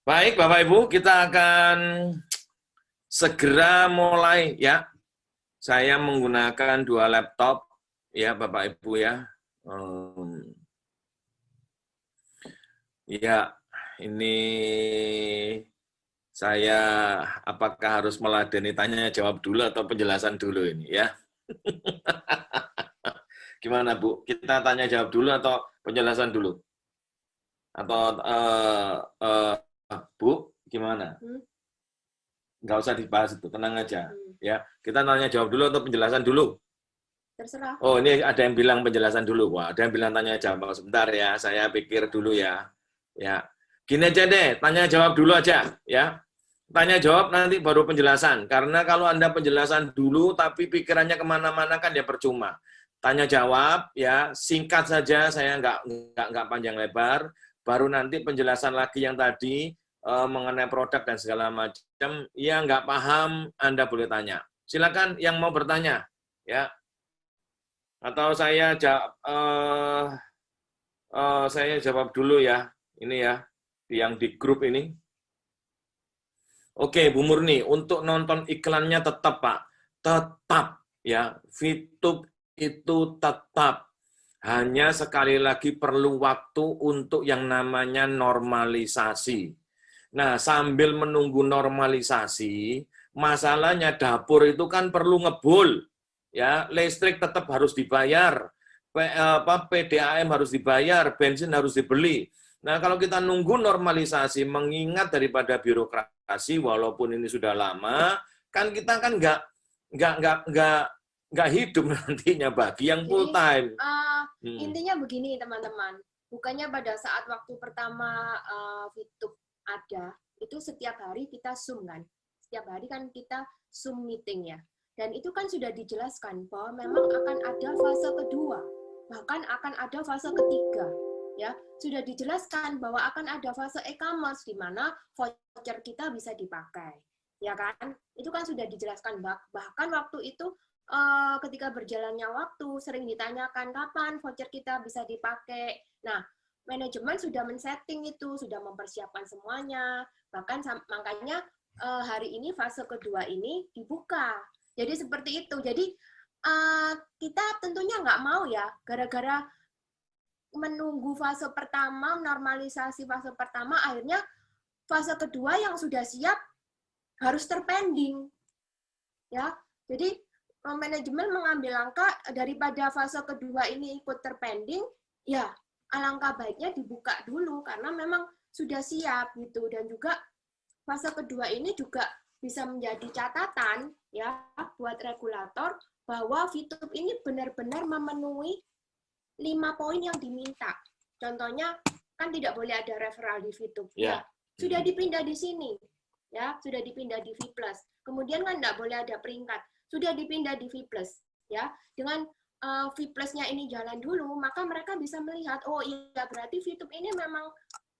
Baik, Bapak Ibu, kita akan segera mulai ya. Saya menggunakan dua laptop ya, Bapak Ibu ya. Ya, ini saya apakah harus meladeni tanya jawab dulu atau penjelasan dulu ini ya? Gimana Bu? Kita tanya jawab dulu atau penjelasan dulu? Atau Bu, gimana? Nggak usah dibahas itu, tenang aja. Ya, kita tanya jawab dulu atau penjelasan dulu? Terserah. Oh, ini ada yang bilang penjelasan dulu. Wah, ada yang bilang tanya jawab. Sebentar ya, saya pikir dulu ya. Ya, gini aja deh, tanya jawab dulu aja ya. Tanya jawab nanti baru penjelasan. Karena kalau Anda penjelasan dulu tapi pikirannya kemana-mana kan ya percuma. Tanya jawab ya, singkat saja, saya nggak panjang lebar. Baru nanti penjelasan lagi yang tadi mengenai produk dan segala macam. Ya nggak paham, Anda boleh tanya. Silakan yang mau bertanya ya. Atau saya jawab dulu ya, ini ya, yang di grup ini. Oke, Bu Murni, untuk nonton iklannya tetap, Pak. Tetap, ya. VTube itu tetap. Hanya sekali lagi perlu waktu untuk yang namanya normalisasi. Nah, sambil menunggu normalisasi, masalahnya dapur itu kan perlu ngebul. Ya, listrik tetap harus dibayar. PDAM harus dibayar, bensin harus dibeli. Nah, kalau kita nunggu normalisasi, mengingat daripada birokrasi, walaupun ini sudah lama, kan kita kan nggak hidup nantinya bagi yang full time. Intinya begini teman-teman, bukannya pada saat waktu pertama VTube ada, itu setiap hari kita Zoom kan, setiap hari kan kita Zoom meeting ya, dan itu kan sudah dijelaskan bahwa memang akan ada fase kedua, bahkan akan ada fase ketiga. Ya, sudah dijelaskan bahwa akan ada fase e-commerce di mana voucher kita bisa dipakai, ya kan? Itu kan sudah dijelaskan, bahkan waktu itu ketika berjalannya waktu sering ditanyakan kapan voucher kita bisa dipakai. Nah, manajemen sudah men-setting itu, sudah mempersiapkan semuanya. Bahkan makanya hari ini fase kedua ini dibuka. Jadi seperti itu. Jadi kita tentunya nggak mau ya, gara-gara menunggu fase pertama, normalisasi fase pertama, akhirnya fase kedua yang sudah siap harus terpending. Ya, jadi manajemen mengambil langkah daripada fase kedua ini ikut terpending, ya alangkah baiknya dibuka dulu karena memang sudah siap gitu. Dan juga fase kedua ini juga bisa menjadi catatan ya buat regulator bahwa VTube ini benar-benar memenuhi 5 poin yang diminta. Contohnya kan tidak boleh ada referral di VTube. Ya. Sudah dipindah di sini. Ya, sudah dipindah di V+. Kemudian kan tidak boleh ada peringkat. Sudah dipindah di V+. Ya, dengan V plus-nya ini jalan dulu, maka mereka bisa melihat, oh iya berarti VTube ini memang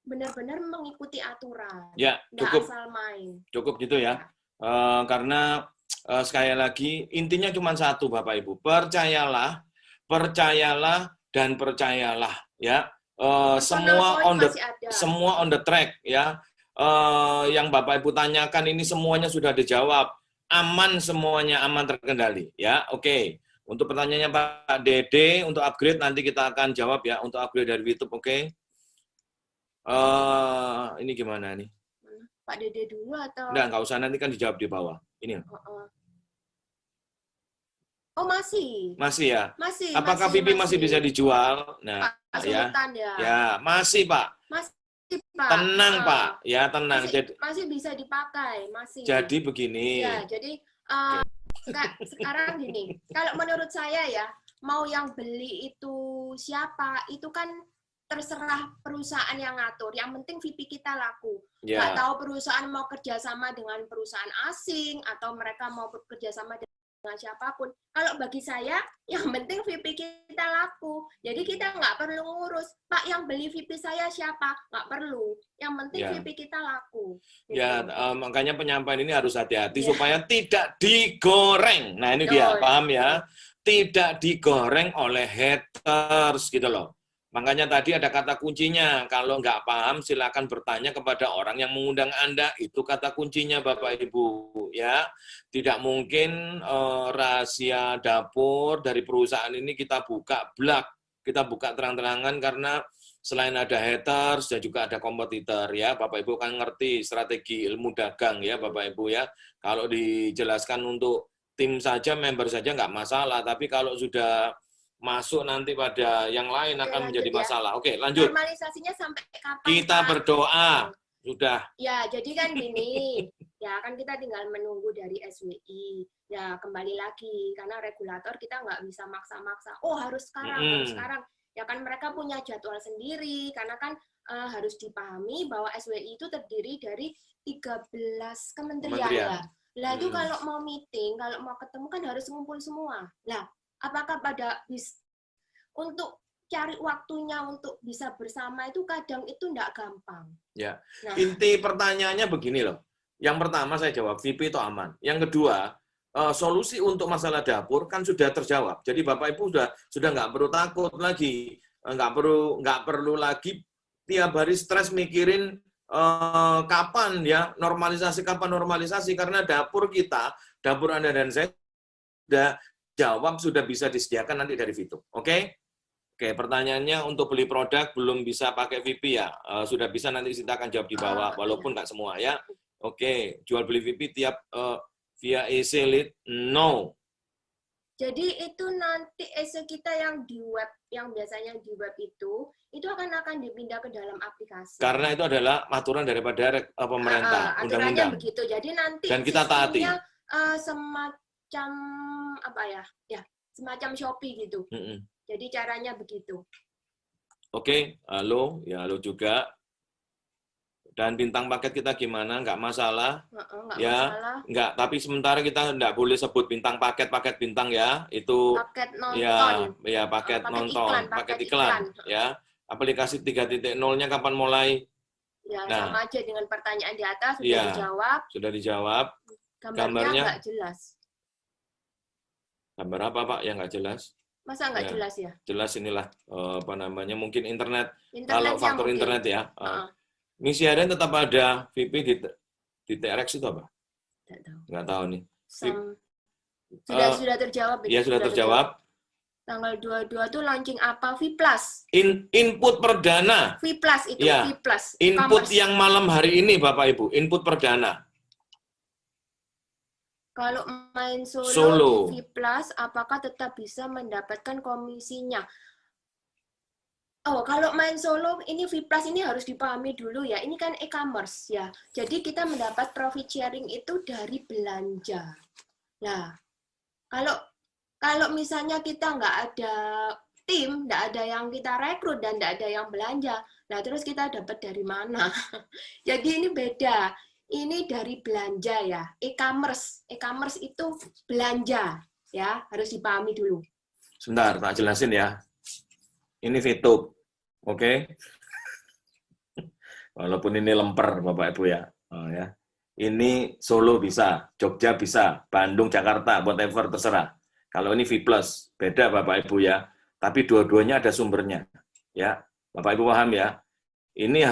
benar-benar mengikuti aturan. Ya, cukup. Asal main. Cukup gitu ya. Karena sekali lagi intinya cuma satu Bapak Ibu, percayalah dan percayalah ya. Semua on the track ya. Yang Bapak Ibu tanyakan ini semuanya sudah dijawab. Aman semuanya, aman terkendali ya. Oke. Untuk pertanyaannya Pak Dede untuk upgrade nanti kita akan jawab ya untuk upgrade dari YouTube, oke. Ini gimana nih? Pak Dede dulu atau? Nggak usah, nanti kan dijawab di bawah. Ini. Oh, masih. Masih ya? Masih. Apakah VIP masih bisa dijual? Nah, Pak ya. Ya. Ya, masih, Pak. Masih, Pak. Tenang, Pak. Ya, tenang. Masih bisa dipakai, masih. Jadi begini. Ya, jadi sekarang gini. Kalau menurut saya ya, mau yang beli itu siapa, itu kan terserah perusahaan yang ngatur. Yang penting VIP kita laku. Nggak tahu perusahaan mau kerjasama dengan perusahaan asing atau mereka mau kerjasama dengan siapapun. Kalau bagi saya, yang penting VIP kita laku. Jadi kita nggak perlu ngurus, Pak yang beli VIP saya siapa? Nggak perlu. Yang penting VIP kita laku. Gitu. Ya, makanya penyampaian ini harus hati-hati supaya tidak digoreng. Nah ini dia, paham ya? Tidak digoreng oleh haters gitu loh. Makanya tadi ada kata kuncinya. Kalau nggak paham, silakan bertanya kepada orang yang mengundang Anda. Itu kata kuncinya, Bapak Ibu. Ya, tidak mungkin rahasia dapur dari perusahaan ini kita buka blak, kita buka terang-terangan karena selain ada haters dan juga ada kompetitor. Ya, Bapak Ibu kan ngerti strategi ilmu dagang ya, Bapak Ibu ya. Kalau dijelaskan untuk tim saja, member saja nggak masalah. Tapi kalau sudah masuk nanti pada yang lain Oke, akan menjadi lanjut ya. masalah. Oke, lanjut. Normalisasinya sampai kapan, Kita Pak? berdoa. Sudah. Ya, jadi kan gini, ya kan kita tinggal menunggu dari SWI. Ya, kembali lagi, karena regulator kita nggak bisa maksa-maksa, oh harus sekarang, harus sekarang. Ya kan mereka punya jadwal sendiri, karena kan harus dipahami bahwa SWI itu terdiri dari 13 kementerian. Ya. Lah itu kalau mau meeting, kalau mau ketemu kan harus ngumpul semua. Lah, apakah pada untuk cari waktunya untuk bisa bersama itu kadang itu enggak gampang. Ya. Nah, inti pertanyaannya begini loh. Yang pertama saya jawab, VP itu aman. Yang kedua, solusi untuk masalah dapur kan sudah terjawab. Jadi Bapak Ibu sudah nggak perlu takut lagi, nggak perlu lagi tiap hari stres mikirin kapan ya normalisasi karena dapur kita, dapur Anda dan saya sudah jawab, sudah bisa disediakan nanti dari Vito. Oke? Oke, pertanyaannya untuk beli produk belum bisa pakai VP ya? Sudah bisa, nanti kita akan jawab di bawah, walaupun nggak semua ya. Oke, jual beli VP tiap via EC Lead? No. Jadi itu nanti EC kita yang di web, yang biasanya di web itu akan dipindah ke dalam aplikasi. Karena itu adalah aturan daripada pemerintah, undang-undang. Begitu. Jadi nanti dan kita taati. Semacam apa ya? Ya, semacam Shopee gitu. Jadi caranya begitu. Oke, halo, ya halo juga. Dan bintang paket kita gimana? Nggak masalah. Nggak ya, masalah. Nggak, tapi sementara kita nggak boleh sebut bintang paket bintang ya. Itu paket nonton. Ya paket nonton, paket iklan. Ya. Aplikasi 3.0-nya kapan mulai? Ya, sama aja dengan pertanyaan di atas sudah dijawab. Sudah dijawab. Gambarnya nggak jelas. Gambar apa, Pak, yang nggak jelas? Masa nggak jelas ya? Jelas, inilah apa namanya, mungkin internet kalau faktor mungkin. Internet ya. Misi harian tetap ada. VP di TRX itu apa? Nggak tahu nih. Sudah terjawab. Ya, sudah terjawab. Tanggal 22 tuh launching apa? V+. Input perdana. V+ itu, ya. V+. Input yang malam hari ini, Bapak Ibu. Input perdana. Kalau main solo di V+, apakah tetap bisa mendapatkan komisinya? Oh, kalau main solo, ini V+ ini harus dipahami dulu ya. Ini kan e-commerce ya. Jadi kita mendapat profit sharing itu dari belanja. Nah, kalau misalnya kita nggak ada tim, nggak ada yang kita rekrut dan nggak ada yang belanja, nah terus kita dapat dari mana? Jadi ini beda. Ini dari belanja ya, e-commerce itu belanja ya, harus dipahami dulu. Sebentar, tak jelasin ya. Ini VTube, oke? Walaupun ini lemper, Bapak Ibu ya. Ya. Ini Solo bisa, Jogja bisa, Bandung, Jakarta, whatever terserah. Kalau ini V+, beda Bapak Ibu ya. Tapi dua-duanya ada sumbernya, ya. Bapak Ibu paham ya? Ini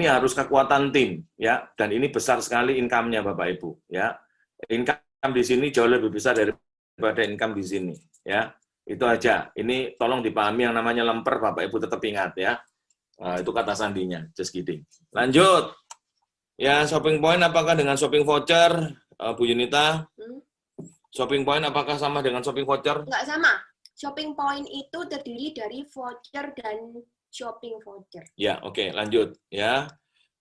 harus kekuatan tim ya, dan ini besar sekali income-nya Bapak Ibu ya. Income di sini jauh lebih besar daripada income di sini ya. Itu aja. Ini tolong dipahami, yang namanya lemper Bapak Ibu tetap ingat ya. Itu kata sandinya, just kidding. Lanjut. Ya, shopping point apakah dengan shopping voucher, Bu Yunita? Shopping point apakah sama dengan shopping voucher? Enggak sama. Shopping point itu terdiri dari voucher dan shopping voucher. Ya, oke, lanjut ya.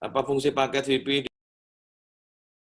Apa fungsi paket VP